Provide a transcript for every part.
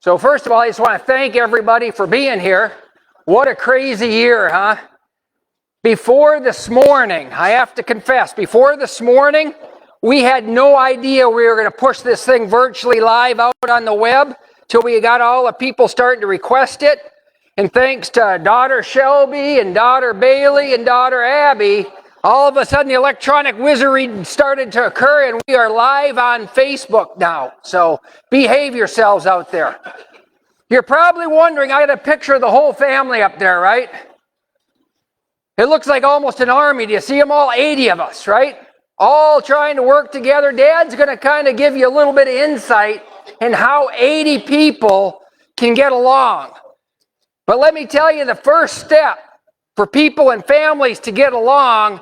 So first of all, I just want to thank everybody for being here. What a crazy year, huh? Before this morning, I have to confess, before this morning, we had no idea we were going to push this thing virtually live out on the web till we got all the people starting to request it. And thanks to daughter Shelby and daughter Bailey and daughter Abby, all of a sudden the electronic wizardry started to occur and we are live on Facebook now. So behave yourselves out there. You're probably wondering, I got a picture of the whole family up there, right? It looks like almost an army. Do you see them all? 80 of us, right? All trying to work together. Dad's going to kind of give you a little bit of insight in how 80 people can get along. But let me tell you, the first step for people and families to get along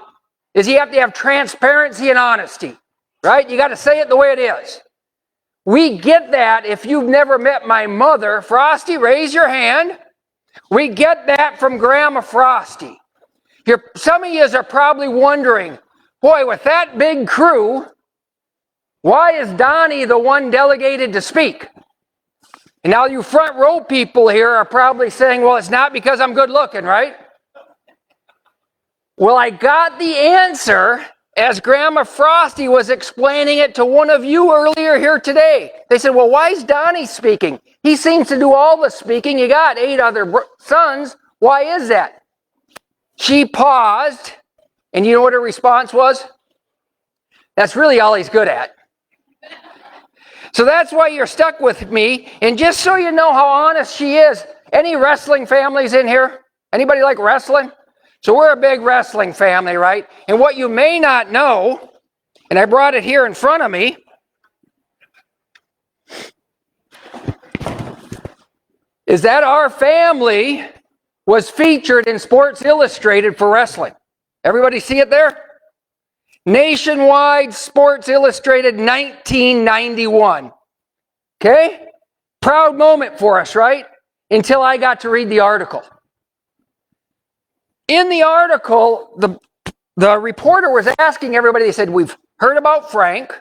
is you have to have transparency and honesty, right? You got to say it the way it is. We get that if you've never met my mother. Frosty, raise your hand. We get that from Grandma Frosty. Some of you are probably wondering, boy, with that big crew, why is Donnie the one delegated to speak? And now you front row people here are probably saying, well, it's not because I'm good looking, right? Well, I got the answer as Grandma Frosty was explaining it to one of you earlier here today. They said, well, why is Donnie speaking? He seems to do all the speaking. You got 8 other sons. Why is that? She paused, and you know what her response was? That's really all he's good at. So that's why you're stuck with me. And just so you know how honest she is, any wrestling families in here? Anybody like wrestling? So we're a big wrestling family, right? And what you may not know, and I brought it here in front of me, is that our family was featured in Sports Illustrated for wrestling. Everybody see it there? Nationwide Sports Illustrated 1991. Okay? Proud moment for us, right? Until I got to read the article. In the article, the reporter was asking everybody, they said, we've heard about Frank,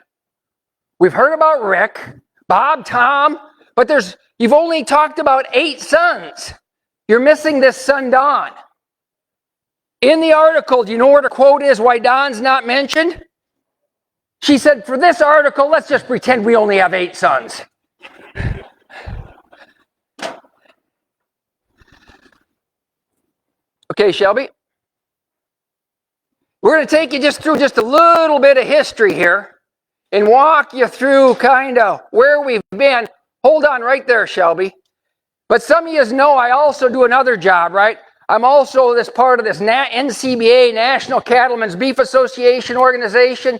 we've heard about Rick, Bob, Tom, but you've only talked about 8 sons. You're missing this son, Don. In the article, do you know where the quote is, why Don's not mentioned? She said, for this article, let's just pretend we only have 8 sons. Okay, Shelby. We're going to take you just through just a little bit of history here and walk you through kind of where we've been. Hold on right there, Shelby. But some of you know I also do another job, right? I'm also this part of this NCBA, National Cattlemen's Beef Association organization.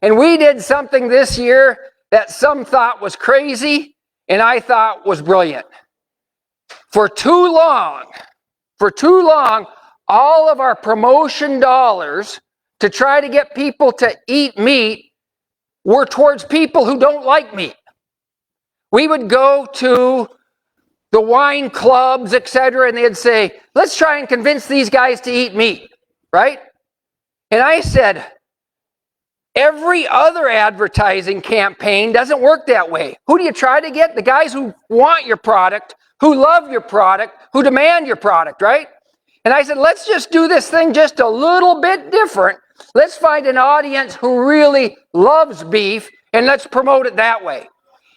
And we did something this year that some thought was crazy and I thought was brilliant. For too long, all of our promotion dollars to try to get people to eat meat were towards people who don't like meat. We would go to the wine clubs, etc., and they'd say, let's try and convince these guys to eat meat, right? And I said, every other advertising campaign doesn't work that way. Who do you try to get? The guys who want your product, who love your product, who demand your product, right? And I said, let's just do this thing just a little bit different. Let's find an audience who really loves beef, and let's promote it that way.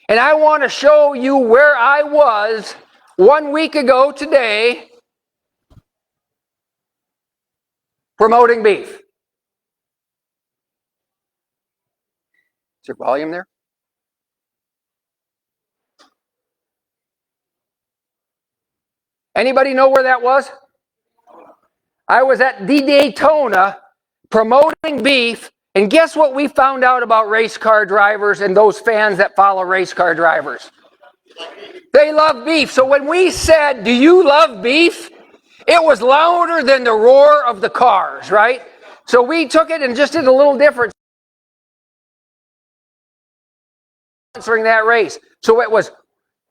And I want to show you where I was 1 week ago today promoting beef. Is there volume there? Anybody know where that was? I was at the Daytona promoting beef, and guess what we found out about race car drivers and those fans that follow race car drivers? They love beef. So when we said, do you love beef? It was louder than the roar of the cars, right? So we took it and just did a little different during that race. So it was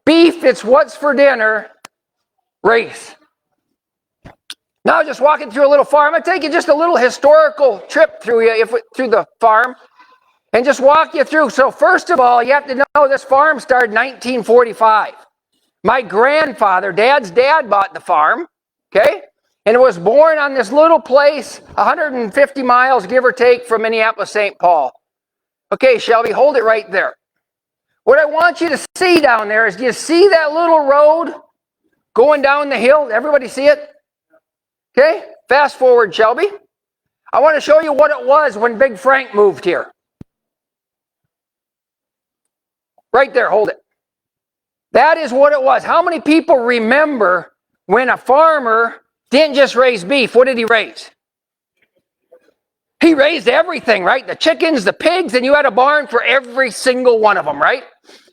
beef, it's what's for dinner, race. Now just walking through a little farm. I'm going to take you just a little historical trip through the farm and just walk you through. So first of all, you have to know this farm started in 1945. My grandfather, Dad's dad, bought the farm, okay? And it was born on this little place, 150 miles, give or take, from Minneapolis, St. Paul. Okay, Shelby, hold it right there. What I want you to see down there is, do you see that little road going down the hill? Everybody see it? Okay, fast forward, Shelby. I want to show you what it was when Big Frank moved here. Right there, hold it. That is what it was. How many people remember when a farmer didn't just raise beef? What did he raise? He raised everything, right? The chickens, the pigs, and you had a barn for every single one of them, right?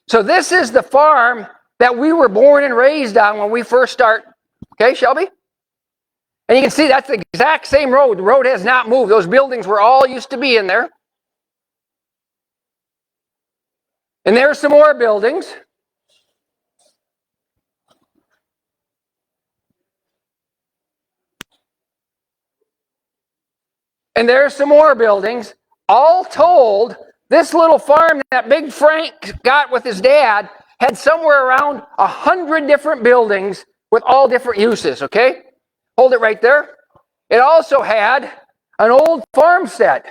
So this is the farm that we were born and raised on when we first start. Okay, Shelby? And you can see that's the exact same road. The road has not moved. Those buildings were all used to be in there. And there's some more buildings. And there's some more buildings. All told, this little farm that Big Frank got with his dad had somewhere around 100 different buildings with all different uses, okay? Hold it right there. It also had an old farmstead.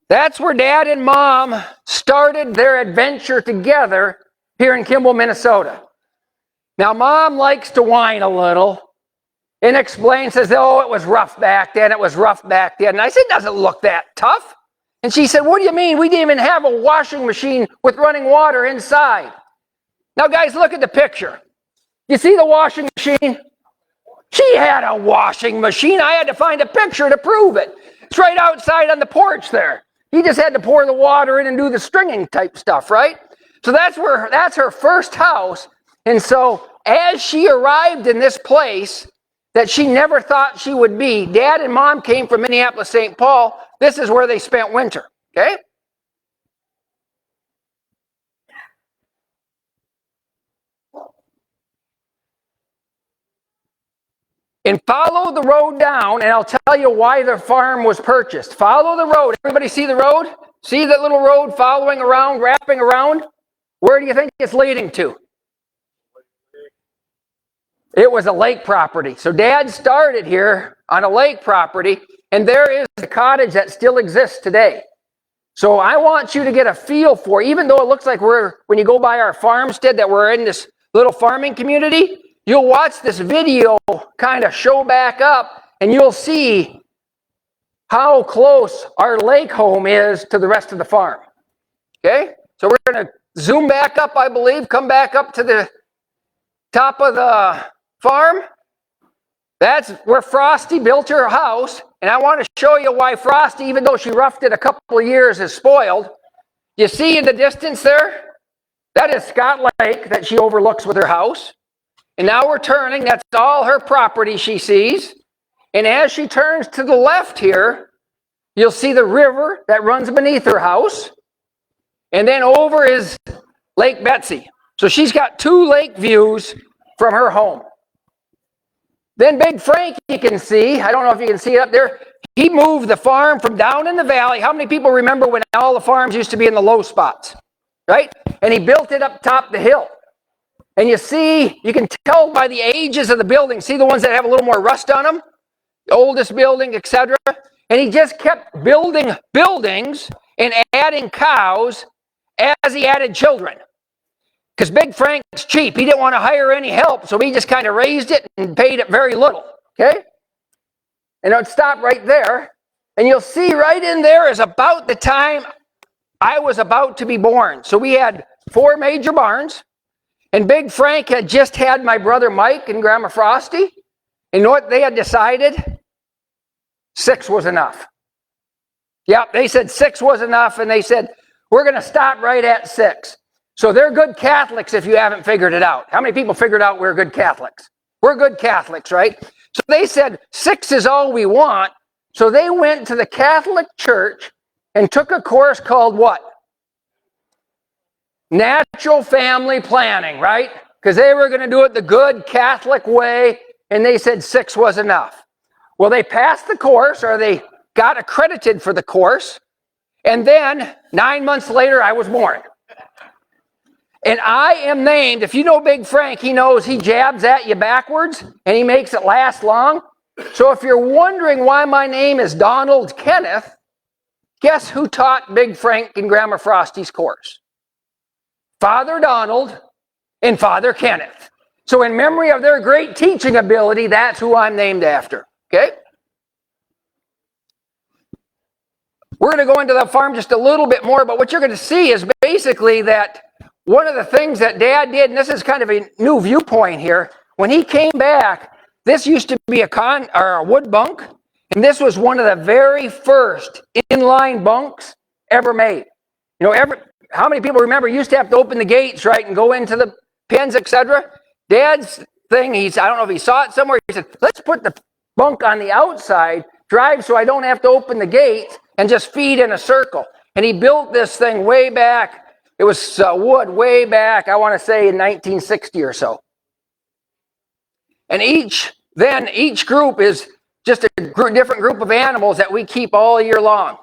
That's where Dad and Mom started their adventure together here in Kimball, Minnesota. Now, Mom likes to whine a little and explains, says, oh, it was rough back then, it was rough back then. And I said, it doesn't look that tough. And she said, what do you mean? We didn't even have a washing machine with running water inside. Now, guys, look at the picture. You see the washing machine? She had a washing machine. I had to find a picture to prove it. It's right outside on the porch there. He just had to pour the water in and do the stringing type stuff, right? So that's her first house. And so as she arrived in this place that she never thought she would be, Dad and Mom came from Minneapolis, St. Paul. This is where they spent winter, okay? And follow the road down, and I'll tell you why the farm was purchased. Follow the road. Everybody see the road? See that little road following around, wrapping around? Where do you think it's leading to? It was a lake property. So Dad started here on a lake property, and there is the cottage that still exists today. So I want you to get a feel for, even though it looks like when you go by our farmstead, that we're in this little farming community, you'll watch this video kind of show back up, and you'll see how close our lake home is to the rest of the farm. Okay? So we're going to zoom back up, I believe, come back up to the top of the farm. That's where Frosty built her house, and I want to show you why Frosty, even though she roughed it a couple of years, is spoiled. You see in the distance there? That is Scott Lake that she overlooks with her house. And now we're turning. That's all her property she sees. And as she turns to the left here, you'll see the river that runs beneath her house. And then over is Lake Betsy. So she's got two lake views from her home. Then Big Frank, you can see, I don't know if you can see it up there, he moved the farm from down in the valley. How many people remember when all the farms used to be in the low spots? Right? And he built it up top the hill. And you see, you can tell by the ages of the buildings, see the ones that have a little more rust on them? The oldest building, etc. And he just kept building buildings and adding cows as he added children. Because Big Frank's cheap. He didn't want to hire any help, so he just kind of raised it and paid it very little. Okay? And I'd stop right there. And you'll see right in there is about the time I was about to be born. So we had 4 major barns. And Big Frank had just had my brother Mike and Grandma Frosty. And you know what they had decided? 6 was enough. Yep, they said 6 was enough, and they said, we're going to stop right at 6. So they're good Catholics if you haven't figured it out. How many people figured out we're good Catholics? We're good Catholics, right? So they said 6 is all we want. So they went to the Catholic Church and took a course called what? Natural family planning, right? Because they were going to do it the good Catholic way, and they said 6 was enough. Well, they passed the course, or they got accredited for the course, and then 9 months later, I was born. And I am named, if you know Big Frank, he knows he jabs at you backwards and he makes it last long. So if you're wondering why my name is Donald Kenneth, guess who taught Big Frank in Grandma Frosty's course? Father Donald and Father Kenneth. So in memory of their great teaching ability, that's who I'm named after. Okay? We're going to go into the farm just a little bit more, but what you're going to see is basically that one of the things that Dad did, and this is kind of a new viewpoint here, when he came back, this used to be a wood bunk, and this was one of the very first inline bunks ever made. You know, how many people remember you used to have to open the gates, right, and go into the pens, etc.? Dad's thing, I don't know if he saw it somewhere, he said, let's put the bunk on the outside, drive so I don't have to open the gate, and just feed in a circle. And he built this thing way back. It was wood way back, I want to say in 1960 or so. And each group is just a different group of animals that we keep all year long.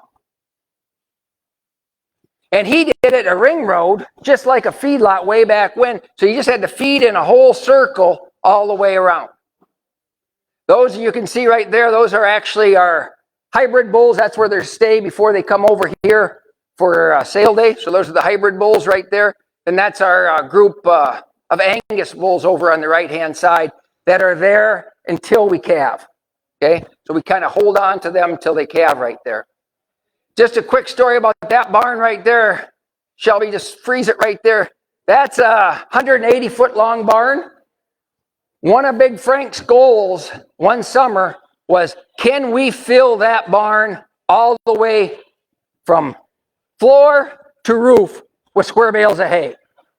And he did it a ring road, just like a feedlot way back when. So you just had to feed in a whole circle all the way around. Those you can see right there, those are actually our hybrid bulls. That's where they stay before they come over here for sale day. So those are the hybrid bulls right there. And that's our group of Angus bulls over on the right-hand side that are there until we calve. Okay? So we kind of hold on to them until they calve right there. Just a quick story about that barn right there. Shelby, just freeze it right there. That's a 180-foot long barn. One of Big Frank's goals one summer was, can we fill that barn all the way from floor to roof with square bales of hay?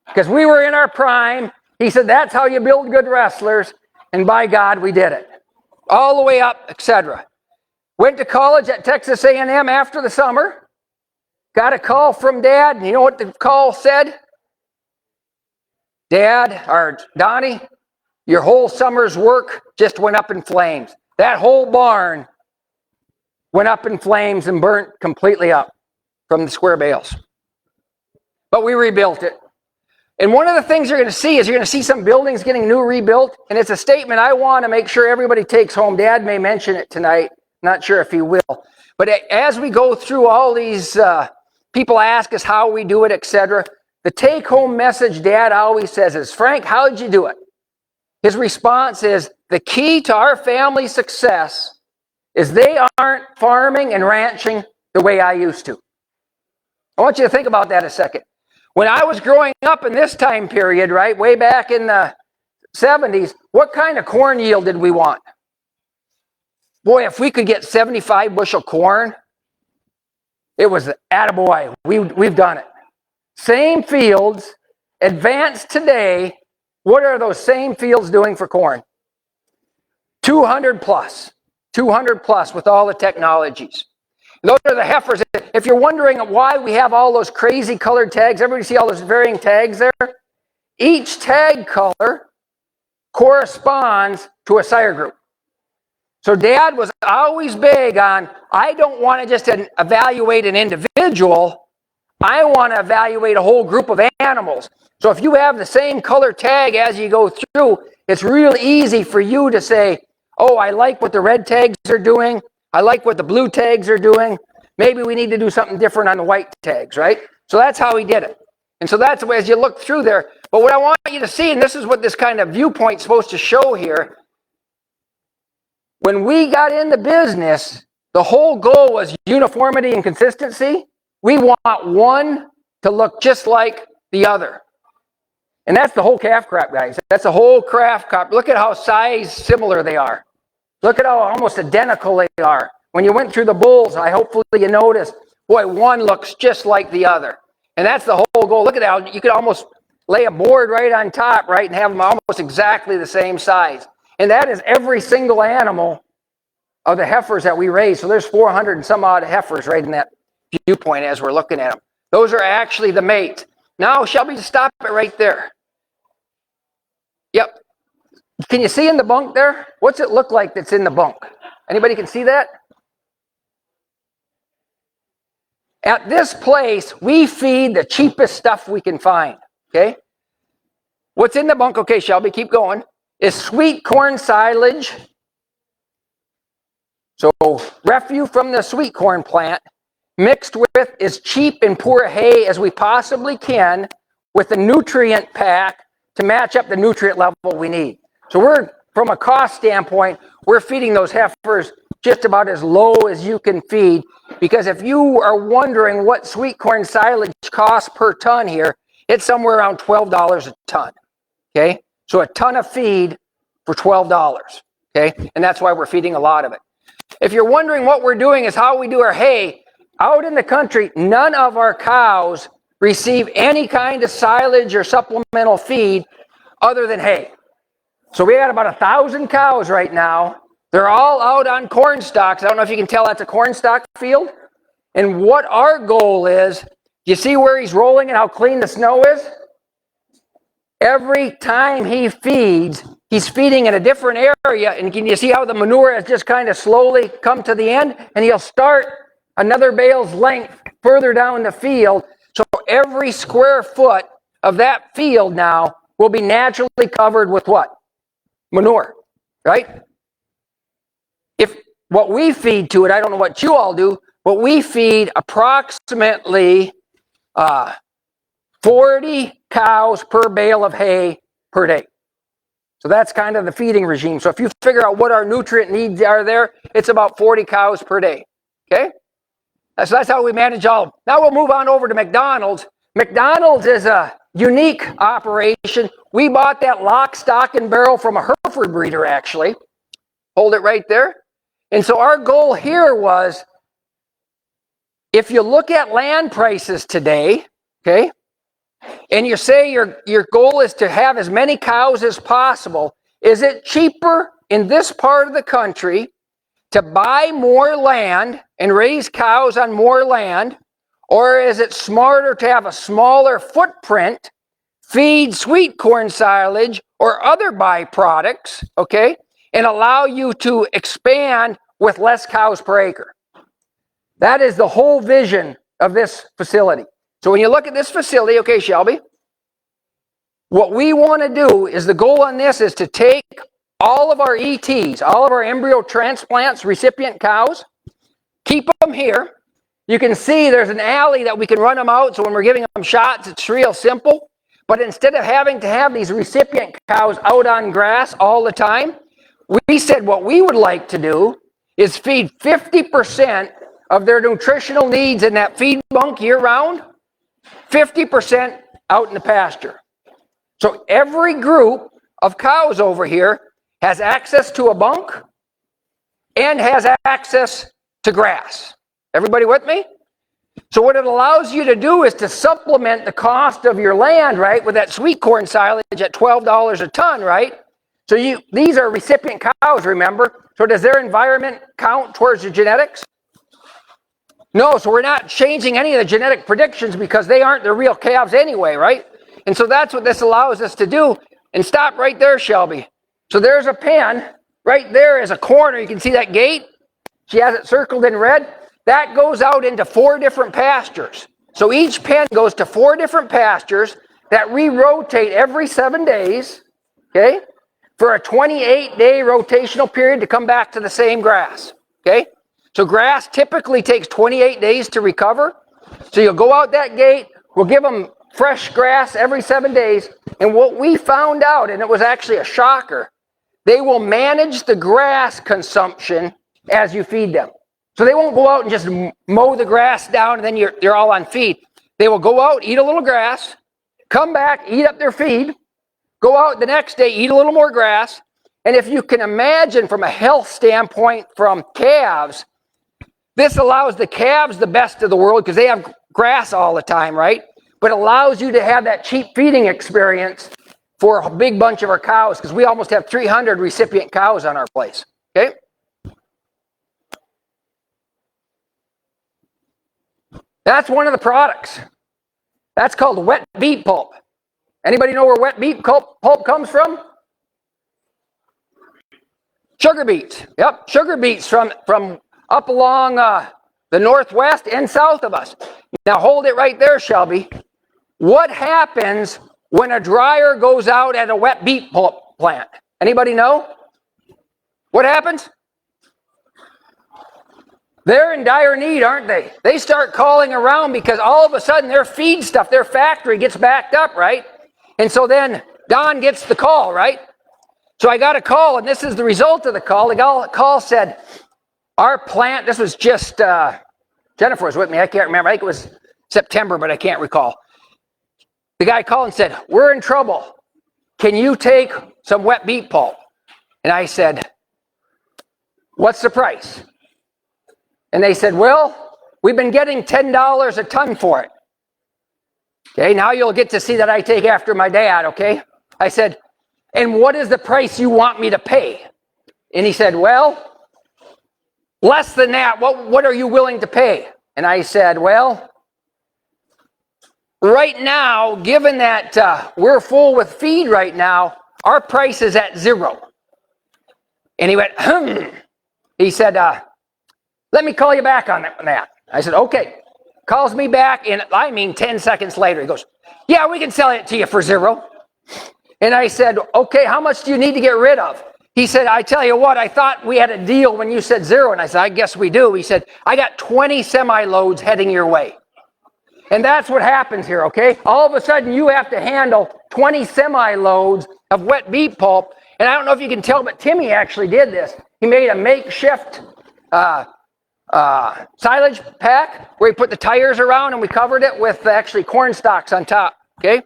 Because we were in our prime. He said, that's how you build good wrestlers. And by God, we did it. All the way up, etc. Went to college at Texas A&M after the summer. Got a call from Dad. And you know what the call said? Dad, or Donnie, your whole summer's work just went up in flames. That whole barn went up in flames and burnt completely up from the square bales. But we rebuilt it. And one of the things you're going to see is you're going to see some buildings getting new rebuilt. And it's a statement I want to make sure everybody takes home. Dad may mention it tonight. Not sure if he will. But as we go through all these, people ask us how we do it, etc. The take-home message Dad always says is, Frank, how did you do it? His response is, the key to our family success is they aren't farming and ranching the way I used to. I want you to think about that a second. When I was growing up in this time period, right, way back in the 70s, what kind of corn yield did we want? Boy, if we could get 75 bushel corn, it was attaboy. We've done it. Same fields, advanced today. What are those same fields doing for corn? 200 plus. 200 plus with all the technologies. Those are the heifers. If you're wondering why we have all those crazy colored tags, everybody see all those varying tags there? Each tag color corresponds to a sire group. So Dad was always big on, I don't want to just evaluate an individual, I want to evaluate a whole group of animals. So if you have the same color tag as you go through, it's real easy for you to say, oh, I like what the red tags are doing, I like what the blue tags are doing, maybe we need to do something different on the white tags, right? So that's how he did it. And so that's the way as you look through there. But what I want you to see, and this is what this kind of viewpoint is supposed to show here, when we got into business, the whole goal was uniformity and consistency. We want one to look just like the other. And that's the whole calf crop, guys. That's the whole calf crop. Look at how size similar they are. Look at how almost identical they are. When you went through the bulls, hopefully you noticed, boy, one looks just like the other. And that's the whole goal. Look at that. You could almost lay a board right on top, right, and have them almost exactly the same size. And that is every single animal of the heifers that we raise. So there's 400 and some odd heifers right in that viewpoint as we're looking at them. Those are actually the mates. Now, Shelby, just stop it right there. Yep. Can you see in the bunk there? What's it look like that's in the bunk? Anybody can see that? At this place, we feed the cheapest stuff we can find. Okay? What's in the bunk, okay, Shelby, keep going, is sweet corn silage. So refuse from the sweet corn plant mixed with as cheap and poor hay as we possibly can with a nutrient pack to match up the nutrient level we need. So we're, from a cost standpoint, we're feeding those heifers just about as low as you can feed, because if you are wondering what sweet corn silage costs per ton here, it's somewhere around $12 a ton, okay? So a ton of feed for $12, okay? And that's why we're feeding a lot of it. If you're wondering what we're doing is how we do our hay, out in the country, none of our cows receive any kind of silage or supplemental feed other than hay. So we got about 1,000 cows right now. They're all out on corn stalks. I don't know if you can tell that's a corn stalk field. And what our goal is, you see where he's rolling and how clean the snow is? Every time he feeds, he's feeding in a different area. And can you see how the manure has just kind of slowly come to the end? And he'll start another bale's length further down the field. So every square foot of that field now will be naturally covered with what? Manure, right? If what we feed to it, I don't know what you all do, but we feed approximately 40 cows per bale of hay per day. So that's kind of the feeding regime. So if you figure out what our nutrient needs are there, it's about 40 cows per day, okay? So that's how we manage all. Now we'll move on over to McDonald's. McDonald's is a unique operation. We bought that lock, stock, and barrel from a Hereford breeder, actually. Hold it right there. And so our goal here was, if you look at land prices today, okay, and you say your goal is to have as many cows as possible, is it cheaper in this part of the country to buy more land and raise cows on more land, or is it smarter to have a smaller footprint, feed sweet corn silage or other byproducts, okay, and allow you to expand with less cows per acre? That is the whole vision of this facility. So when you look at this facility, okay, Shelby, what we want to do is, the goal on this is to take all of our ETs, all of our embryo transplants, recipient cows, keep them here. You can see there's an alley that we can run them out, so when we're giving them shots, it's real simple. But instead of having to have these recipient cows out on grass all the time, we said what we would like to do is feed 50% of their nutritional needs in that feed bunk year-round, 50% out in the pasture. So every group of cows over here has access to a bunk and has access to grass. Everybody with me? So what it allows you to do is to supplement the cost of your land, right, with that sweet corn silage at $12 a ton, right? So these are recipient cows, remember? So does their environment count towards the genetics? No, so we're not changing any of the genetic predictions because they aren't the real calves anyway, right? And so that's what this allows us to do. And stop right there, Shelby. So there's a pen. Right there is a corner. You can see that gate. She has it circled in red. That goes out into 4 different pastures. So each pen goes to 4 different pastures that re-rotate every 7 days, okay, for a 28-day rotational period to come back to the same grass, okay? So grass typically takes 28 days to recover. So you'll go out that gate. We'll give them fresh grass every 7 days. And what we found out, and it was actually a shocker, they will manage the grass consumption as you feed them. So they won't go out and just mow the grass down and then you're all on feed. They will go out, eat a little grass, come back, eat up their feed, go out the next day, eat a little more grass. And if you can imagine from a health standpoint from calves, this allows the calves the best of the world because they have grass all the time, right? But allows you to have that cheap feeding experience for a big bunch of our cows, because we almost have 300 recipient cows on our place, okay? That's one of the products. That's called wet beet pulp. Anybody know where wet beet pulp comes from? Sugar beets. Yep, sugar beets from up along the northwest and south of us. Now hold it right there, Shelby. What happens when a dryer goes out at a wet beet pulp plant? Anybody know? What happens? They're in dire need, aren't they? They start calling around because all of a sudden their feed stuff, their factory gets backed up, right? And so then Don gets the call, right? So I got a call, and this is the result of the call. The call said, our plant, this was just, Jennifer was with me, I can't remember. I think it was September, but I can't recall. The guy called and said, we're in trouble. Can you take some wet beet pulp? And I said, what's the price? And they said, well, we've been getting $10 a ton for it. Okay, now you'll get to see that I take after my dad, okay? I said, and what is the price you want me to pay? And he said, well, less than that. What are you willing to pay? And I said, well, right now, given that we're full with feed right now, our price is at $0. And he went, He said, let me call you back on that. I said, okay. Calls me back, and I mean 10 seconds later, he goes, yeah, we can sell it to you for $0. And I said, okay, how much do you need to get rid of? He said, I tell you what, I thought we had a deal when you said $0. And I said, I guess we do. He said, I got 20 semi-loads heading your way. And that's what happens here, okay? All of a sudden, you have to handle 20 semi-loads of wet beet pulp. And I don't know if you can tell, but Timmy actually did this. He made a makeshift silage pack where he put the tires around, and we covered it with actually corn stalks on top, okay?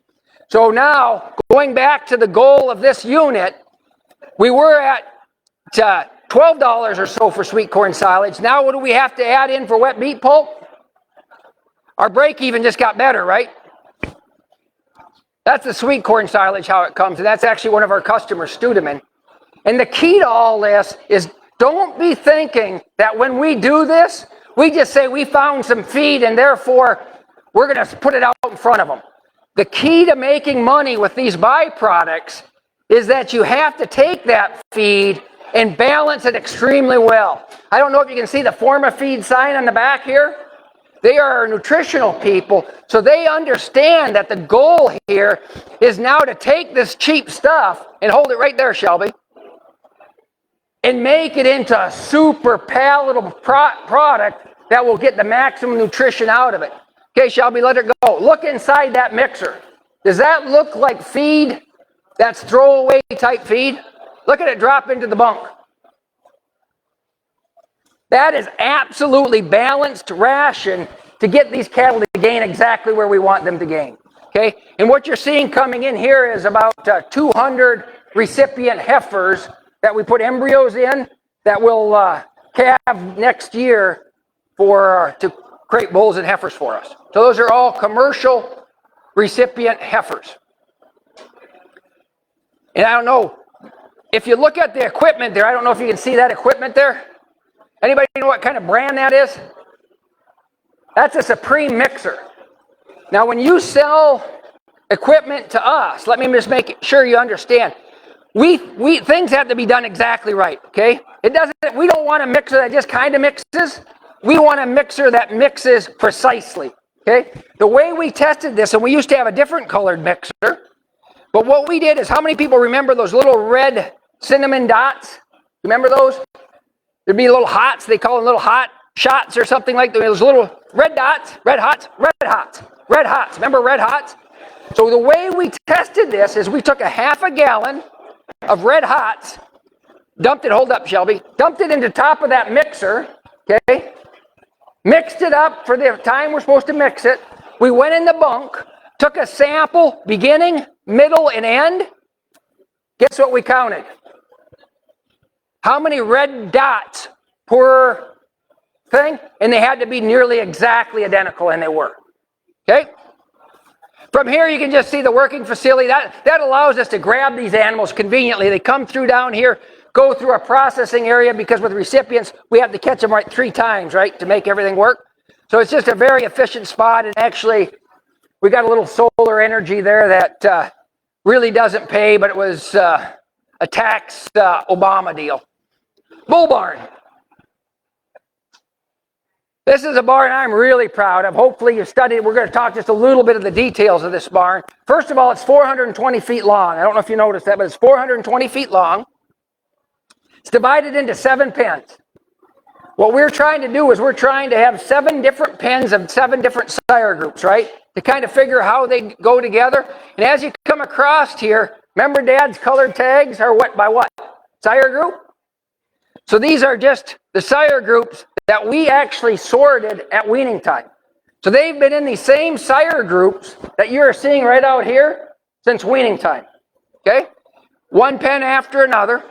So now, going back to the goal of this unit, we were at $12 or so for sweet corn silage. Now what do we have to add in for wet beet pulp? Our break even just got better, right? That's the sweet corn silage, how it comes, and that's actually one of our customers, Studeman. And the key to all this is don't be thinking that when we do this, we just say we found some feed and therefore we're going to put it out in front of them. The key to making money with these byproducts is that you have to take that feed and balance it extremely well. I don't know if you can see the FormaFeed sign on the back here. They are nutritional people, so they understand that the goal here is now to take this cheap stuff and hold it right there, Shelby, and make it into a super palatable product that will get the maximum nutrition out of it. Okay, Shelby, let it go. Look inside that mixer. Does that look like feed? That's throwaway type feed? Look at it drop into the bunk. That is absolutely balanced ration to get these cattle to gain exactly where we want them to gain. Okay, and what you're seeing coming in here is about 200 recipient heifers that we put embryos in that will calve next year to create bulls and heifers for us. So those are all commercial recipient heifers. And I don't know, if you look at the equipment there, I don't know if you can see that equipment there. Anybody know what kind of brand that is? That's a Supreme mixer. Now when you sell equipment to us, let me just make sure you understand. Things have to be done exactly right, okay? We don't want a mixer that just kind of mixes. We want a mixer that mixes precisely, okay? The way we tested this, and we used to have a different colored mixer, but what we did is, how many people remember those little red cinnamon dots? Remember those? There'd be little hots, they call them little hot shots or something like that. Those little red dots, red hots, red hots, red hots. Remember red hots? So the way we tested this is we took a half a gallon of red hots, dumped it, hold up Shelby, dumped it into top of that mixer, okay? Mixed it up for the time we're supposed to mix it. We went in the bunk, took a sample, beginning, middle, and end. Guess what we counted? How many red dots per thing? And they had to be nearly exactly identical, and they were. Okay? From here, you can just see the working facility. That allows us to grab these animals conveniently. They come through down here, go through a processing area, because with recipients, we have to catch them right 3 times, right, to make everything work. So it's just a very efficient spot, and actually, we got a little solar energy there that really doesn't pay, but it was a tax Obama deal. Bull barn. This is a barn I'm really proud of. Hopefully you studied. We're going to talk just a little bit of the details of this barn. First of all, it's 420 feet long. I don't know if you noticed that, but it's 420 feet long. It's divided into 7 pens. What we're trying to do is we're trying to have 7 different pens of 7 different sire groups, right? To kind of figure how they go together. And as you come across here, remember Dad's colored tags are what by what? Sire group? So these are just the sire groups that we actually sorted at weaning time. So they've been in these same sire groups that you're seeing right out here since weaning time. Okay? 1 pen after another.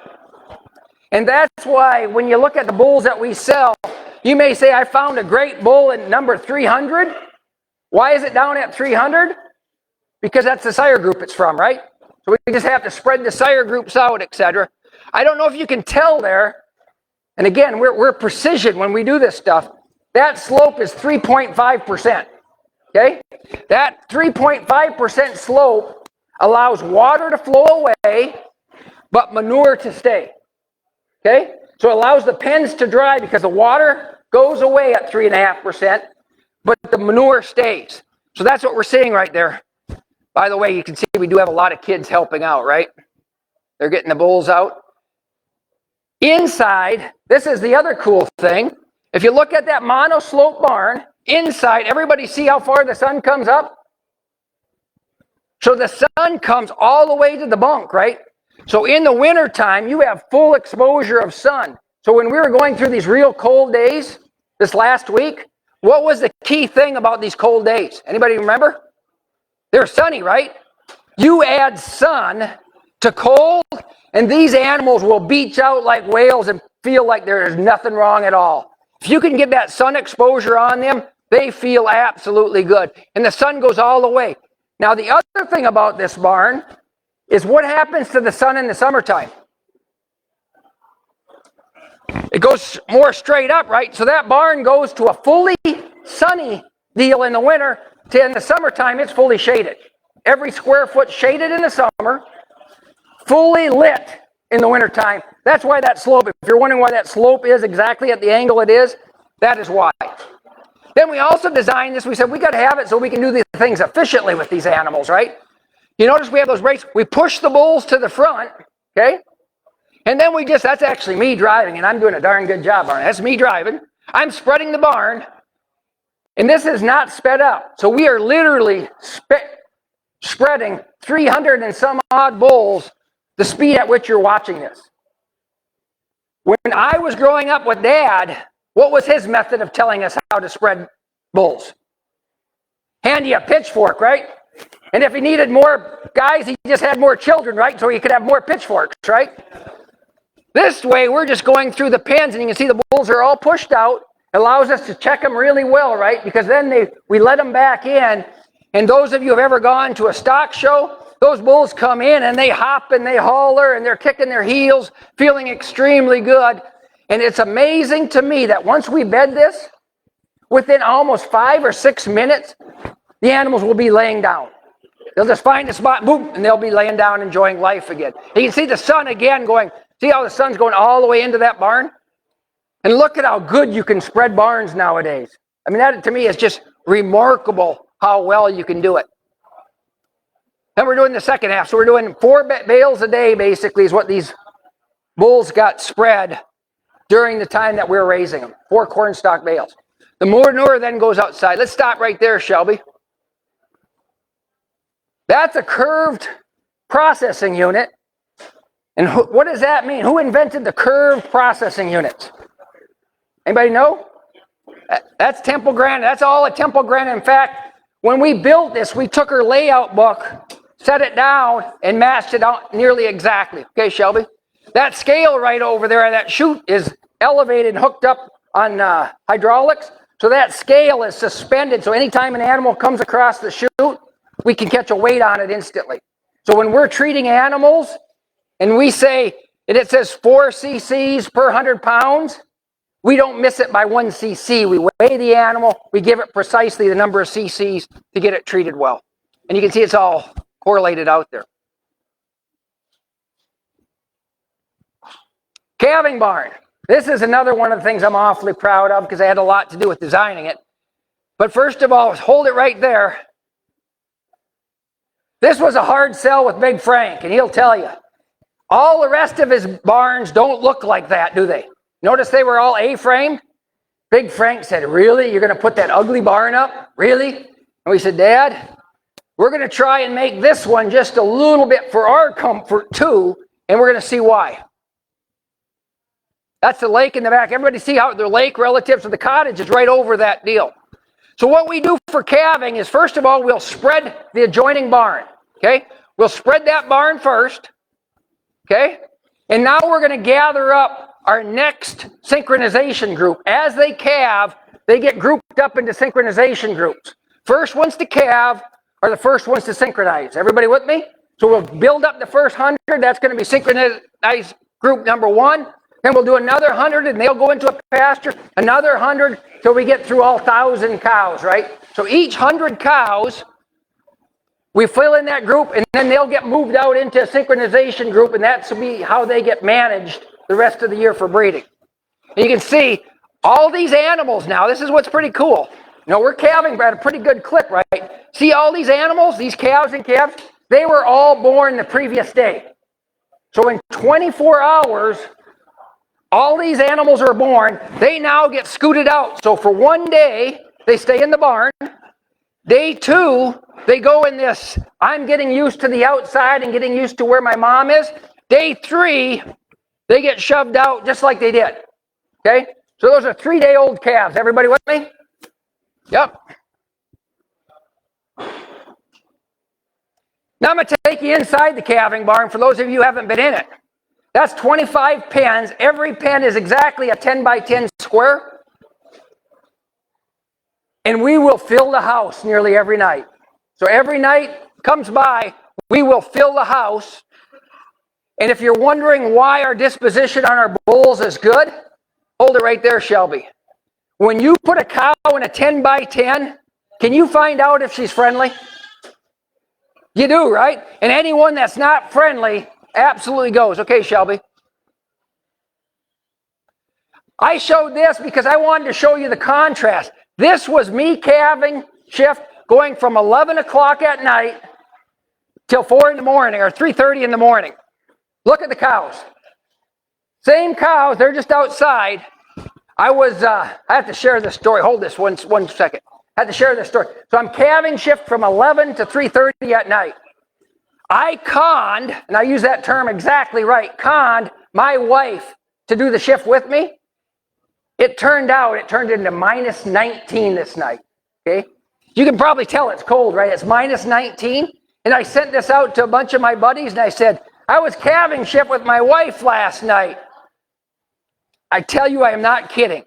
And that's why when you look at the bulls that we sell, you may say, I found a great bull at number 300. Why is it down at 300? Because that's the sire group it's from, right? So we just have to spread the sire groups out, etc. I don't know if you can tell there. And again, we're precision when we do this stuff. That slope is 3.5%. Okay? That 3.5% slope allows water to flow away, but manure to stay. Okay? So it allows the pens to dry because the water goes away at 3.5%, but the manure stays. So that's what we're seeing right there. By the way, you can see we do have a lot of kids helping out, right? They're getting the bulls out. Inside, this is the other cool thing. If you look at that monoslope barn, inside, everybody see how far the sun comes up? So the sun comes all the way to the bunk, right? So in the wintertime, you have full exposure of sun. So when we were going through these real cold days this last week, what was the key thing about these cold days? Anybody remember? They're sunny, right? You add sun to cold, and these animals will beach out like whales and feel like there is nothing wrong at all. If you can get that sun exposure on them, they feel absolutely good. And the sun goes all the way. Now, the other thing about this barn is what happens to the sun in the summertime? It goes more straight up, right? So that barn goes to a fully sunny deal in the winter. To in the summertime, it's fully shaded. Every square foot shaded in the summer, fully lit in the wintertime. That's why that slope, if you're wondering why that slope is exactly at the angle it is, that is why. Then we also designed this, we said we got to have it so we can do these things efficiently with these animals, right? You notice we have those brakes, we push the bulls to the front, okay? And then that's actually me driving, and I'm doing a darn good job on it. That's me driving. I'm spreading the barn, and this is not sped up. So we are literally spreading 300 and some odd bulls the speed at which you're watching this. When I was growing up with Dad, what was his method of telling us how to spread bulls? Hand you a pitchfork, right? And if he needed more guys, he just had more children, right? So he could have more pitchforks, right? This way, we're just going through the pens, and you can see the bulls are all pushed out. It allows us to check them really well, right? Because then we let them back in. And those of you who have ever gone to a stock show, those bulls come in and they hop and they holler and they're kicking their heels, feeling extremely good. And it's amazing to me that once we bed this, within almost 5 or 6 minutes, the animals will be laying down. They'll just find a spot, boom, and they'll be laying down enjoying life again. And you can see the sun again going, see how the sun's going all the way into that barn? And look at how good you can spread barns nowadays. I mean, that to me is just remarkable how well you can do it. Then we're doing the second half. So we're doing 4 bales a day, basically, is what these bulls got spread during the time that we're raising them. 4 cornstalk bales. The manure then goes outside. Let's stop right there, Shelby. That's a curved processing unit. And what does that mean? Who invented the curved processing units? Anybody know? That's Temple Grandin. That's all at Temple Grandin. In fact, when we built this, we took her layout book, set it down, and matched it out nearly exactly. Okay, Shelby? That scale right over there, that chute is elevated and hooked up on hydraulics. So that scale is suspended. So anytime an animal comes across the chute, we can catch a weight on it instantly. So when we're treating animals, and we say, and it says 4 cc's per 100 pounds, we don't miss it by 1 cc. We weigh the animal, we give it precisely the number of cc's to get it treated well. And you can see it's all correlated out there. Calving barn. This is another one of the things I'm awfully proud of because I had a lot to do with designing it. But first of all, hold it right there. This was a hard sell with Big Frank, and he'll tell you. All the rest of his barns don't look like that, do they? Notice they were all A-framed? Big Frank said, really? You're going to put that ugly barn up? Really? And we said, Dad, we're going to try and make this one just a little bit for our comfort too, and we're going to see why. That's the lake in the back. Everybody see how the lake relative to the cottage is right over that deal. So what we do for calving is, first of all, we'll spread the adjoining barn. Okay? We'll spread that barn first. Okay? And now we're going to gather up our next synchronization group. As they calve, they get grouped up into synchronization groups. First ones to calve are the first ones to synchronize. Everybody with me? So we'll build up the first 100. That's going to be synchronized group number 1. Then we'll do another 100, and they'll go into a pasture. Another 100 till we get through all 1,000 cows, right? So each 100 cows, we fill in that group, and then they'll get moved out into a synchronization group, and that's be how they get managed the rest of the year for breeding. And you can see all these animals now. This is what's pretty cool. You know, we're calving at a pretty good clip, right? See all these animals, these cows and calves? They were all born the previous day. So in 24 hours, all these animals are born. They now get scooted out. So for one day, they stay in the barn. Day 2, they go in this, I'm getting used to the outside and getting used to where my mom is. Day 3, they get shoved out just like they did. Okay? So those are 3-day-old calves. Everybody with me? Yep. Now I'm going to take you inside the calving barn for those of you who haven't been in it. That's 25 pens. Every pen is exactly a 10 by 10 square. And we will fill the house nearly every night. So every night comes by, we will fill the house. And if you're wondering why our disposition on our bulls is good, hold it right there, Shelby. When you put a cow in a 10 by 10, can you find out if she's friendly? You do, right? And anyone that's not friendly absolutely goes. Okay, Shelby. I showed this because I wanted to show you the contrast. This was me calving shift going from 11 o'clock at night till 4 in the morning or 3:30 in the morning. Look at the cows. Same cows, they're just outside. I have to share this story. Hold this one second. I have to share this story. So I'm calving shift from 11 to 3:30 at night. I conned, and I use that term exactly right, conned my wife to do the shift with me. It turned into minus 19 this night. Okay? You can probably tell it's cold, right? It's minus 19. And I sent this out to a bunch of my buddies, and I said, I was calving shift with my wife last night. I tell you, I am not kidding.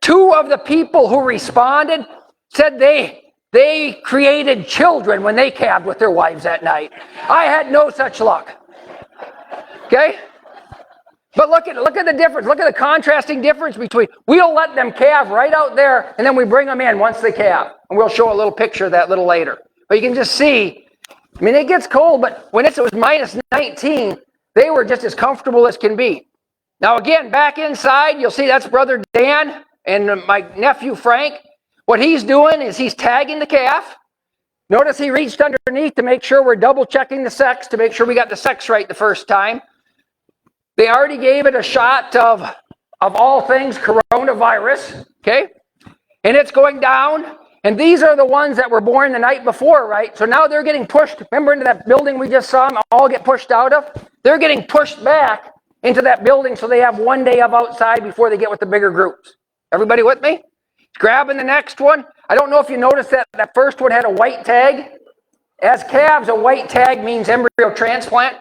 2 of the people who responded said they created children when they calved with their wives at night. I had no such luck. Okay? But look at the difference. Look at the contrasting difference between, we'll let them calve right out there, and then we bring them in once they calve. And we'll show a little picture of that a little later. But you can just see, I mean, it gets cold, but when it was minus 19, they were just as comfortable as can be. Now again, back inside, you'll see that's Brother Dan and my nephew Frank. What he's doing is he's tagging the calf. Notice he reached underneath to make sure we're double checking the sex, to make sure we got the sex right the first time. They already gave it a shot of all things coronavirus, okay? And it's going down. And these are the ones that were born the night before, right? So now they're getting pushed. Remember into that building we just saw them all get pushed out of? They're getting pushed back into that building so they have one day of outside before they get with the bigger groups. Everybody with me? Grabbing the next one. I don't know if you noticed that first one had a white tag. As calves, a white tag means embryo transplant.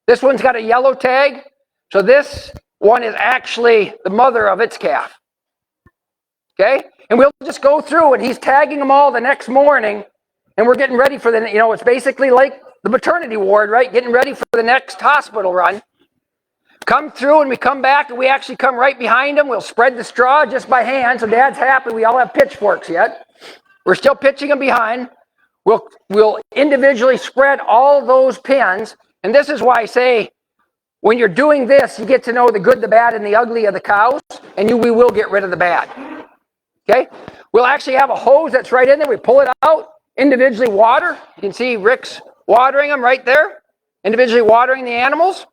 This one's got a yellow tag. So this one is actually the mother of its calf. Okay? And we'll just go through, and he's tagging them all the next morning, and we're getting ready for it's basically like the maternity ward, right? Getting ready for the next hospital run. Come through, and we come back, and we actually come right behind them. We'll spread the straw just by hand, so Dad's happy we all have pitchforks yet. We're still pitching them behind. We'll individually spread all those pins, and this is why I say, When you're doing this, you get to know the good, the bad, and the ugly of the cows, and we will get rid of the bad. Okay? We'll actually have a hose that's right in there. We pull it out, individually water. You can see Rick's watering them right there, individually watering the animals.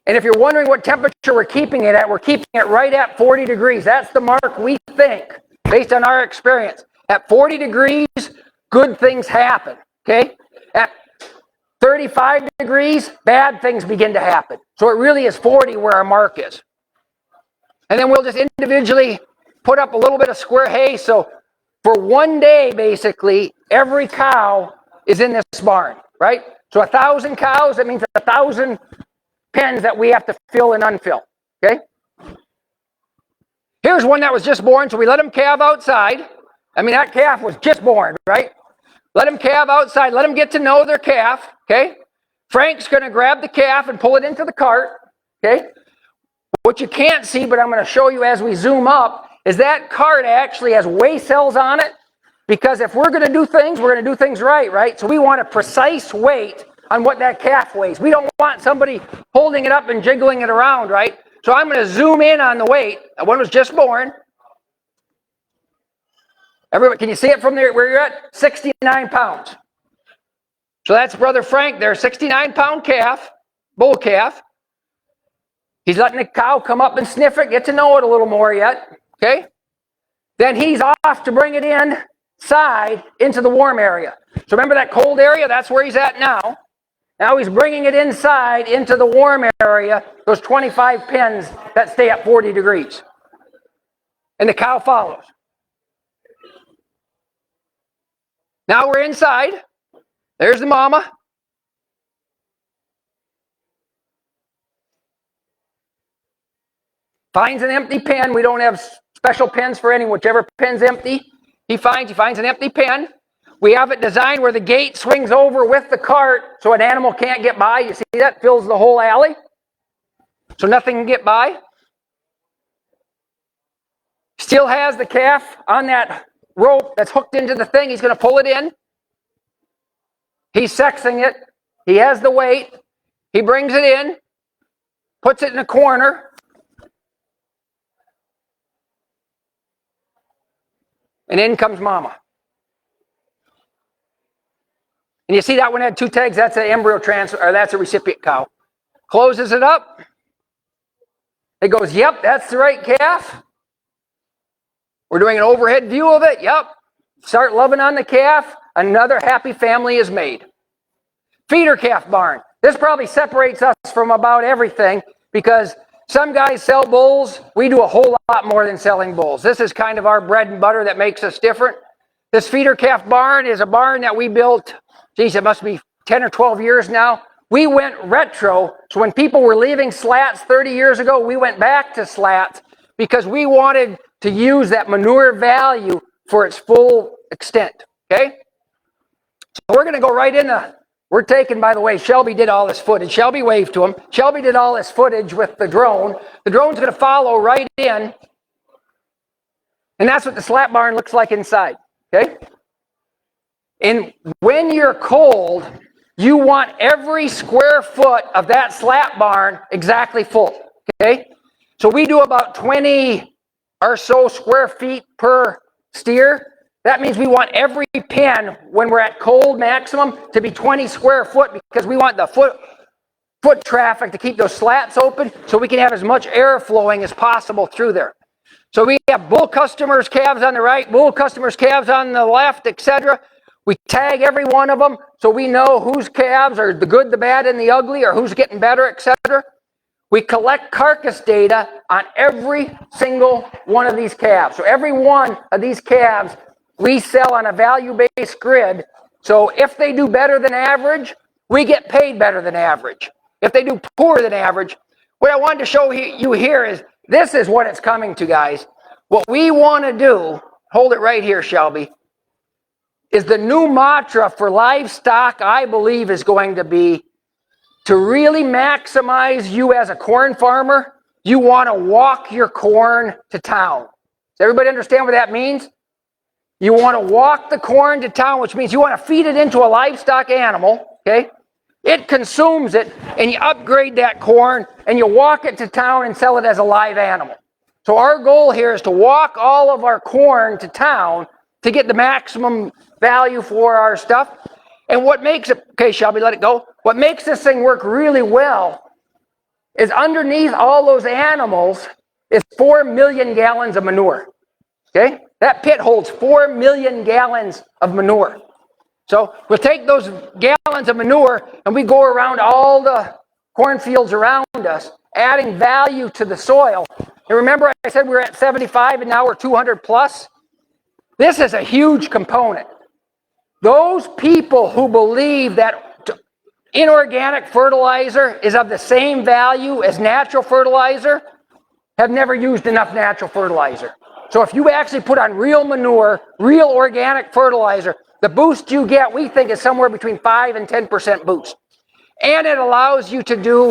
And if you're wondering what temperature we're keeping it at, we're keeping it right at 40 degrees. That's the mark we think, based on our experience. At 40 degrees, good things happen. Okay? At 35 degrees, bad things begin to happen. So it really is 40 where our mark is. And then we'll just individually put up a little bit of square hay. So for one day, basically, every cow is in this barn, right? So 1,000 cows, that means 1,000 pens that we have to fill and unfill, okay? Here's one that was just born, so we let them calve outside. I mean, that calf was just born, right? Let them calve outside, let them get to know their calf, okay? Frank's going to grab the calf and pull it into the cart, okay? What you can't see, but I'm going to show you as we zoom up, is that cart actually has weigh cells on it, because if we're going to do things, we're going to do things right? So we want a precise weight on what that calf weighs. We don't want somebody holding it up and jiggling it around, right? So I'm going to zoom in on the weight. That one was just born. Everybody, can you see it from there where you're at? 69 pounds. So that's Brother Frank there, 69-pound calf, bull calf. He's letting the cow come up and sniff it, get to know it a little more yet, okay? Then he's off to bring it inside into the warm area. So remember that cold area? That's where he's at now. Now he's bringing it inside into the warm area, those 25 pens that stay at 40 degrees. And the cow follows. Now we're inside. There's the mama. Finds an empty pen. We don't have special pens for any, whichever pen's empty. He finds an empty pen. We have it designed where the gate swings over with the cart so an animal can't get by. You see that? Fills the whole alley. So nothing can get by. Still has the calf on that rope that's hooked into the thing. He's going to pull it in. He's sexing it. He has the weight. He brings it in. Puts it in a corner. And in comes mama. And you see that one had 2 tags. That's an embryo transfer, or that's a recipient cow. Closes it up. It goes, yep, that's the right calf. We're doing an overhead view of it. Yep. Start loving on the calf. Another happy family is made. Feeder calf barn. This probably separates us from about everything, because some guys sell bulls. We do a whole lot more than selling bulls. This is kind of our bread and butter that makes us different. This feeder calf barn is a barn that we built, geez, it must be 10 or 12 years now. We went retro. So when people were leaving slats 30 years ago, we went back to slats because we wanted to use that manure value for its full extent. Okay? So we're going to go right in we're taking, by the way, Shelby did all this footage. Shelby waved to him. Shelby did all this footage with the drone. The drone's going to follow right in. And that's what the slat barn looks like inside. Okay? And when you're cold, you want every square foot of that slat barn exactly full. Okay? So we do about 20 or so square feet per steer. That means we want every pen, when we're at cold maximum, to be 20 square foot, because we want the foot traffic to keep those slats open so we can have as much air flowing as possible through there. So we have bull customers' calves on the right, bull customers' calves on the left, etc. We tag every one of them so we know whose calves are the good, the bad, and the ugly, or who's getting better, etc. We collect carcass data on every single one of these calves. So every one of these calves we sell on a value-based grid. So if they do better than average, we get paid better than average. If they do poorer than average, what I wanted to show you here is, this is what it's coming to, guys. What we want to do, hold it right here, Shelby, is the new mantra for livestock, I believe, is going to be to really maximize you as a corn farmer. You want to walk your corn to town. Does everybody understand what that means? You want to walk the corn to town, which means you want to feed it into a livestock animal, okay? It consumes it, and you upgrade that corn, and you walk it to town and sell it as a live animal. So our goal here is to walk all of our corn to town to get the maximum value for our stuff. And what makes it, okay, Shelby, let it go. What makes this thing work really well is underneath all those animals is 4 million gallons of manure. Okay? That pit holds 4 million gallons of manure. So we'll take those gallons of manure and we go around all the cornfields around us, adding value to the soil. And remember I said we were at 75 and now we're 200 plus? This is a huge component. Those people who believe that inorganic fertilizer is of the same value as natural fertilizer have never used enough natural fertilizer. So if you actually put on real manure, real organic fertilizer, the boost you get, we think, is somewhere between 5 and 10% boost. And it allows you to do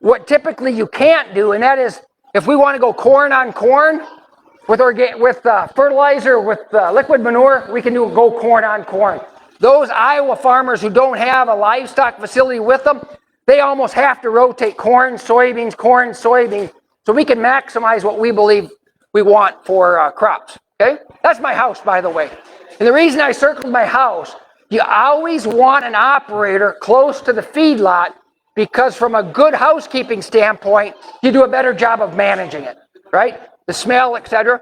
what typically you can't do, and that is, if we want to go corn on corn with fertilizer, with liquid manure, we can go corn on corn. Those Iowa farmers who don't have a livestock facility with them, they almost have to rotate corn, soybeans, so we can maximize what we believe we want for crops. Okay? That's my house, by the way. And the reason I circled my house, you always want an operator close to the feedlot because from a good housekeeping standpoint, you do a better job of managing it, right? The smell, etc.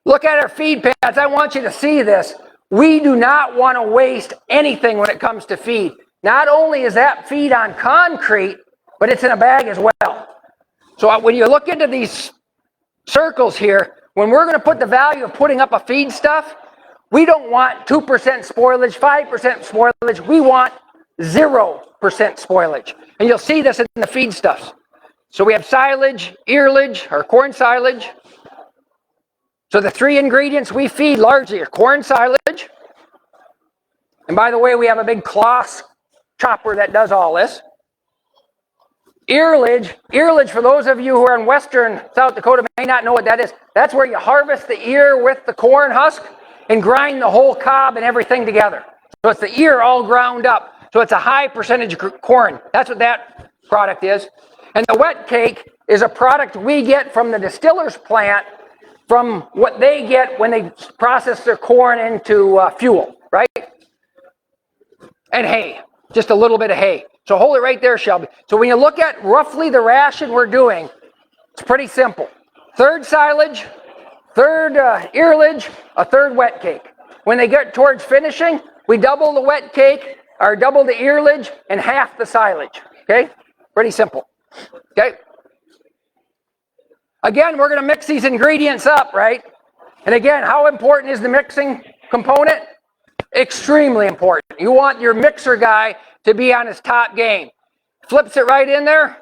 Look at our feed pads. I want you to see this. We do not want to waste anything when it comes to feed. Not only is that feed on concrete, but it's in a bag as well. So when you look into these circles here, when we're going to put the value of putting up a feed stuff, we don't want 2% spoilage, 5% spoilage. We want 0% spoilage. And you'll see this in the feed stuffs. So we have silage, earlage, or corn silage. So the 3 ingredients we feed largely are corn silage. And by the way, we have a big cloth chopper that does all this. Earlage, for those of you who are in western South Dakota may not know what that is. That's where you harvest the ear with the corn husk and grind the whole cob and everything together. So it's the ear all ground up. So it's a high percentage corn. That's what that product is. And the wet cake is a product we get from the distiller's plant from what they get when they process their corn into fuel, right? And hay, just a little bit of hay. So hold it right there, Shelby. So when you look at roughly the ration we're doing, it's pretty simple. 1/3 silage, 1/3 earlage, 1/3 wet cake. When they get towards finishing, we double the wet cake, or double the earlage, and half the silage. Okay? Pretty simple. Okay? Again, we're going to mix these ingredients up, right? And again, how important is the mixing component? Extremely important. You want your mixer guy to be on his top game. Flips it right in there.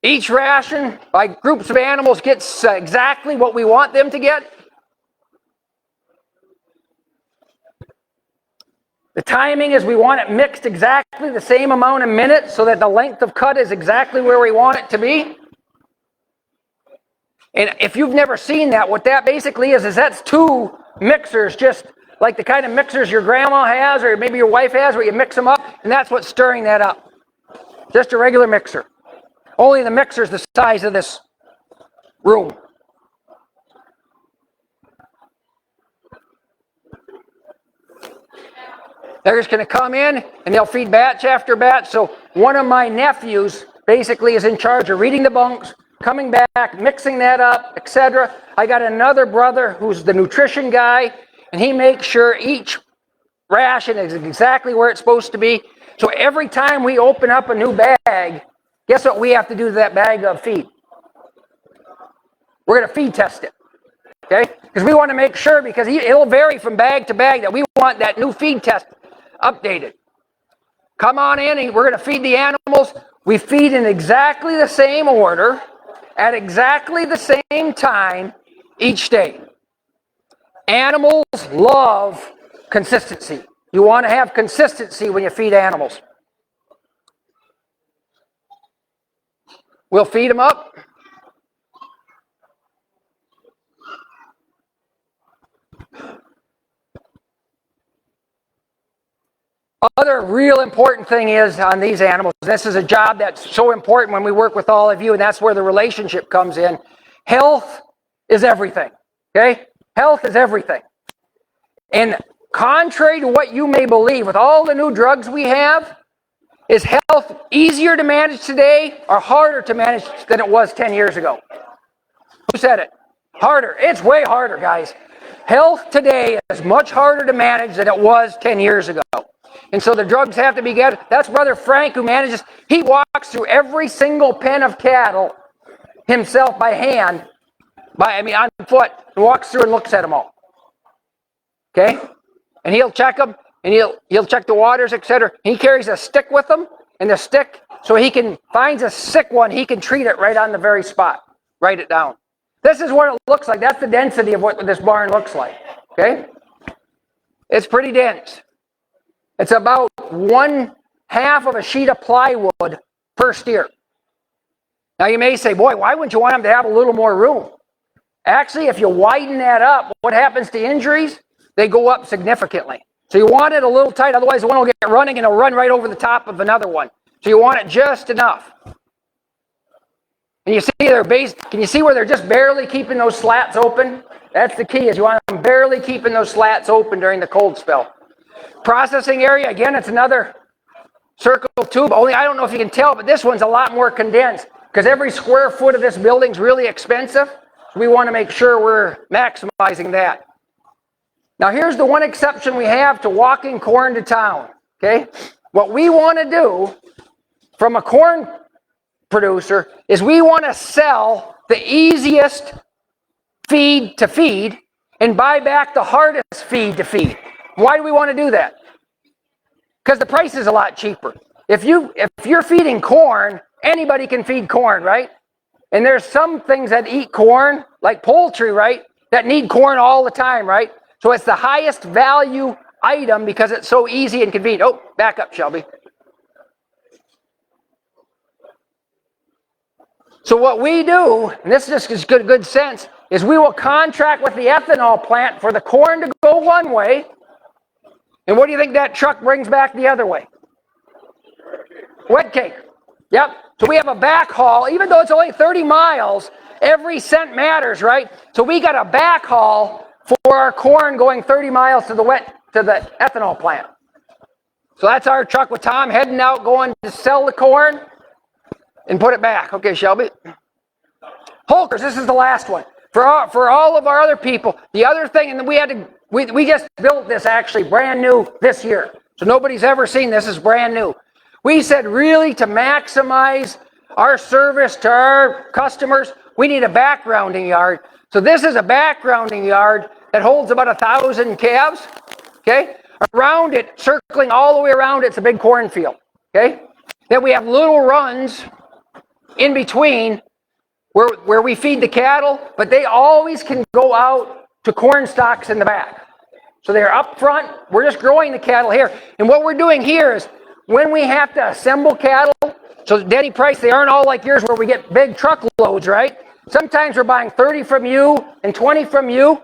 Each ration by groups of animals gets exactly what we want them to get. The timing is we want it mixed exactly the same amount of minutes so that the length of cut is exactly where we want it to be. And if you've never seen that, what that basically is that's 2 mixers, just like the kind of mixers your grandma has or maybe your wife has, where you mix them up, and that's what's stirring that up. Just a regular mixer. Only the mixer's the size of this room. They're just going to come in and they'll feed batch after batch. So one of my nephews basically is in charge of reading the bunks, coming back, mixing that up, etc. I got another brother who's the nutrition guy, and he makes sure each ration is exactly where it's supposed to be. So every time we open up a new bag, guess what we have to do to that bag of feed? We're going to feed test it. Okay? Because we want to make sure, because it'll vary from bag to bag, that we want that new feed test updated. Come on in, and we're going to feed the animals. We feed in exactly the same order, at exactly the same time each day. Animals love consistency. You want to have consistency when you feed animals. We'll feed them up. Other real important thing is on these animals, this is a job that's so important when we work with all of you, and that's where the relationship comes in. Health is everything, okay? Health is everything. And contrary to what you may believe, with all the new drugs we have, is health easier to manage today or harder to manage than it was 10 years ago? Who said it? Harder. It's way harder, guys. Health today is much harder to manage than it was 10 years ago. And so the drugs have to be good. That's Brother Frank who manages. He walks through every single pen of cattle himself by hand, on foot, and walks through and looks at them all. Okay? And he'll check them, and he'll check the waters, etc. He carries a stick with him, and the stick, so he finds a sick one, he can treat it right on the very spot. Write it down. This is what it looks like. That's the density of what this barn looks like. Okay? It's pretty dense. It's about 1/2 of a sheet of plywood per steer. Now you may say, boy, why wouldn't you want them to have a little more room? Actually, if you widen that up, what happens to injuries? They go up significantly. So you want it a little tight, otherwise the one will get running and it'll run right over the top of another one. So you want it just enough. And you see can you see where they're just barely keeping those slats open? That's the key, is you want them barely keeping those slats open during the cold spell. Processing area, again, it's another circle tube. Only I don't know if you can tell, but this one's a lot more condensed because every square foot of this building's really expensive. So we want to make sure we're maximizing that. Now here's the one exception we have to walking corn to town. Okay? What we want to do from a corn producer is we want to sell the easiest feed to feed and buy back the hardest feed to feed. Why do we want to do that? Because the price is a lot cheaper. If you're feeding corn, anybody can feed corn, right? And there's some things that eat corn, like poultry, right, that need corn all the time, right? So it's the highest value item because it's so easy and convenient. Oh, back up, Shelby. So what we do, and this just is good sense, is we will contract with the ethanol plant for the corn to go one way. And what do you think that truck brings back the other way? Wet cake. Yep. So we have a backhaul, even though it's only 30 miles, every cent matters, right? So we got a backhaul for our corn going 30 miles to the ethanol plant. So that's our truck with Tom heading out, going to sell the corn and put it back. Okay, Shelby. Hulkers, this is the last one. For all of our other people, the other thing, and we just built this actually brand new this year. So nobody's ever seen this. It's brand new. We said really to maximize our service to our customers, we need a backgrounding yard. So this is a backgrounding yard that holds about 1,000 calves. Okay? Around it, circling all the way around, it's a big cornfield. Okay? Then we have little runs in between where we feed the cattle, but they always can go out to corn stalks in the back. So they're up front. We're just growing the cattle here. And what we're doing here is when we have to assemble cattle, so Denny Price, they aren't all like yours where we get big truckloads, right? Sometimes we're buying 30 from you and 20 from you.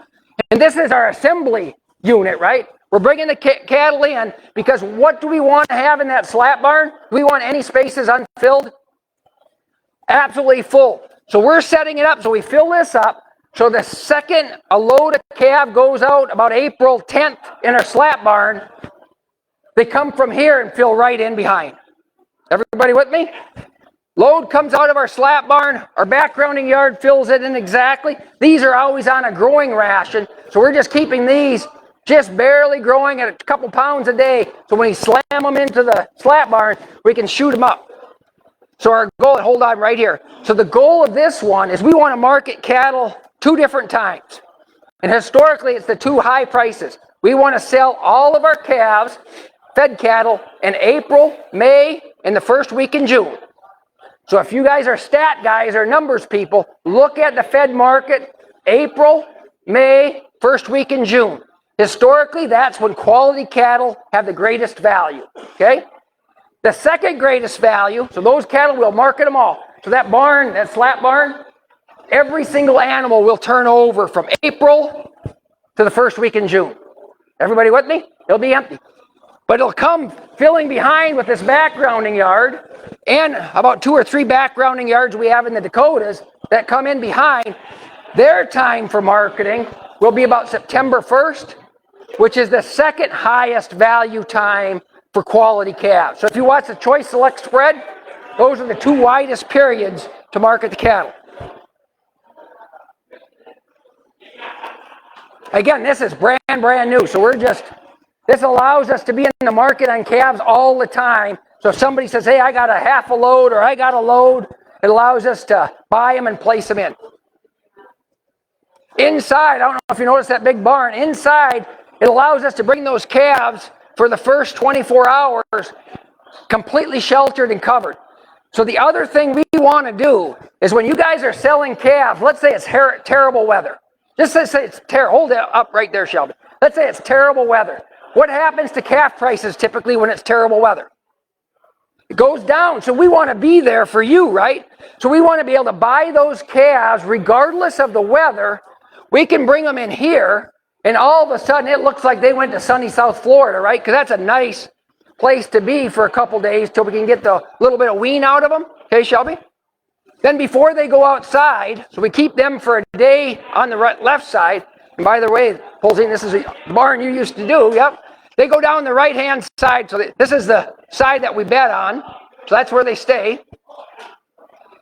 And this is our assembly unit, right? We're bringing the cattle in because what do we want to have in that slap barn? Do we want any spaces unfilled? Absolutely full. So we're setting it up so we fill this up. So the second a load of calf goes out about April 10th in our slap barn, they come from here and fill right in behind. Everybody with me? Load comes out of our slap barn, our backgrounding yard fills it in exactly. These are always on a growing ration, so we're just keeping these just barely growing at a couple pounds a day. So when we slam them into the slap barn, we can shoot them up. So our goal, hold on right here. So the goal of this one is we want to market cattle 2 different times. And historically, it's the 2 high prices. We want to sell all of our calves, fed cattle, in April, May, and the first week in June. So if you guys are stat guys or numbers people, look at the fed market, April, May, first week in June. Historically, that's when quality cattle have the greatest value, okay? The second greatest value, so those cattle, we'll market them all. So that barn, that slap barn, every single animal will turn over from April to the first week in June. Everybody with me? It'll be empty. But it'll come filling behind with this backgrounding yard and about 2 or 3 backgrounding yards we have in the Dakotas that come in behind, their time for marketing will be about September 1st, which is the second highest value time for quality calves. So if you watch the Choice Select spread, those are the 2 widest periods to market the cattle. Again, this is brand new, so this allows us to be in the market on calves all the time. So if somebody says, hey, I got a half a load or I got a load, it allows us to buy them and place them in. Inside, I don't know if you noticed that big barn, inside it allows us to bring those calves for the first 24 hours completely sheltered and covered. So the other thing we want to do is when you guys are selling calves, let's say it's terrible weather. Just say it's terrible. Hold it up right there, Shelby. Let's say it's terrible weather. What happens to calf prices typically when it's terrible weather? It goes down. So we want to be there for you, right? So we want to be able to buy those calves regardless of the weather. We can bring them in here, and all of a sudden it looks like they went to sunny South Florida, right? Because that's a nice place to be for a couple days till we can get the little bit of wean out of them. Okay, Shelby? Then before they go outside, so we keep them for a day on the left side. And by the way, Polzine, this is a barn you used to do. Yep. They go down the right-hand side. So this is the side that we bet on. So that's where they stay.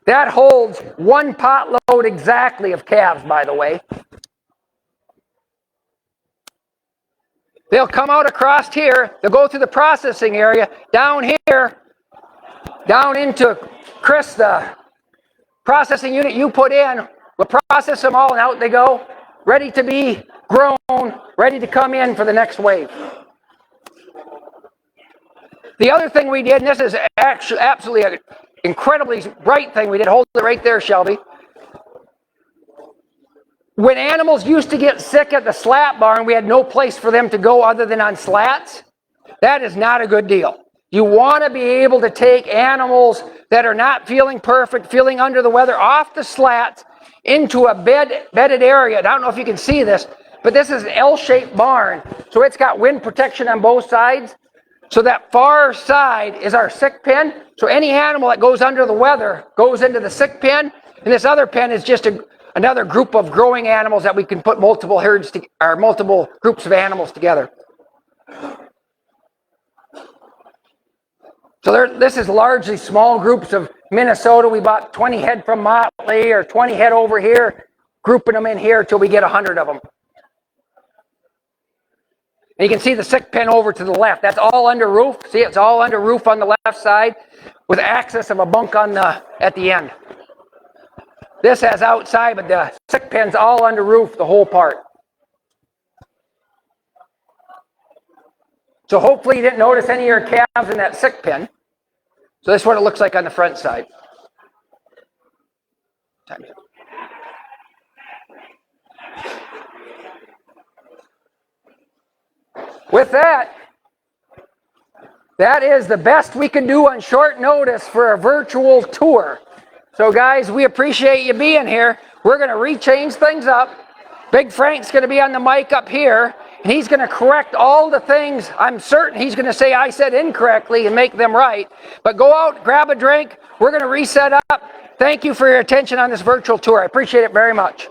That holds 1 pot load exactly of calves, by the way. They'll come out across here. They'll go through the processing area, down here, down into Chris, the processing unit you put in. We'll process them all, and out they go, ready to be grown, ready to come in for the next wave. The other thing we did, and this is actually absolutely an incredibly bright thing we did, hold it right there, Shelby. When animals used to get sick at the slat barn, we had no place for them to go other than on slats. That is not a good deal. You want to be able to take animals that are not feeling perfect, feeling under the weather, off the slats into a bedded area. I don't know if you can see this, but this is an L-shaped barn. So it's got wind protection on both sides. So that far side is our sick pen. So any animal that goes under the weather goes into the sick pen. And this other pen is just another group of growing animals that we can put multiple herds or multiple groups of animals together. So this is largely small groups of Minnesota. We bought 20 head from Motley or 20 head over here, grouping them in here till we get 100 of them. And you can see the sick pen over to the left. That's all under roof. See, it's all under roof on the left side with access of a bunk at the end. This has outside, but the sick pen's all under roof, the whole part. So hopefully you didn't notice any of your calves in that sick pen. So this is what it looks like on the front side. With that is the best we can do on short notice for a virtual tour. So guys, we appreciate you being here. We're going to rechange things up. Big Frank's going to be on the mic up here, and he's going to correct all the things I'm certain he's going to say I said incorrectly and make them right. But go out, grab a drink. We're going to reset up. Thank you for your attention on this virtual tour. I appreciate it very much.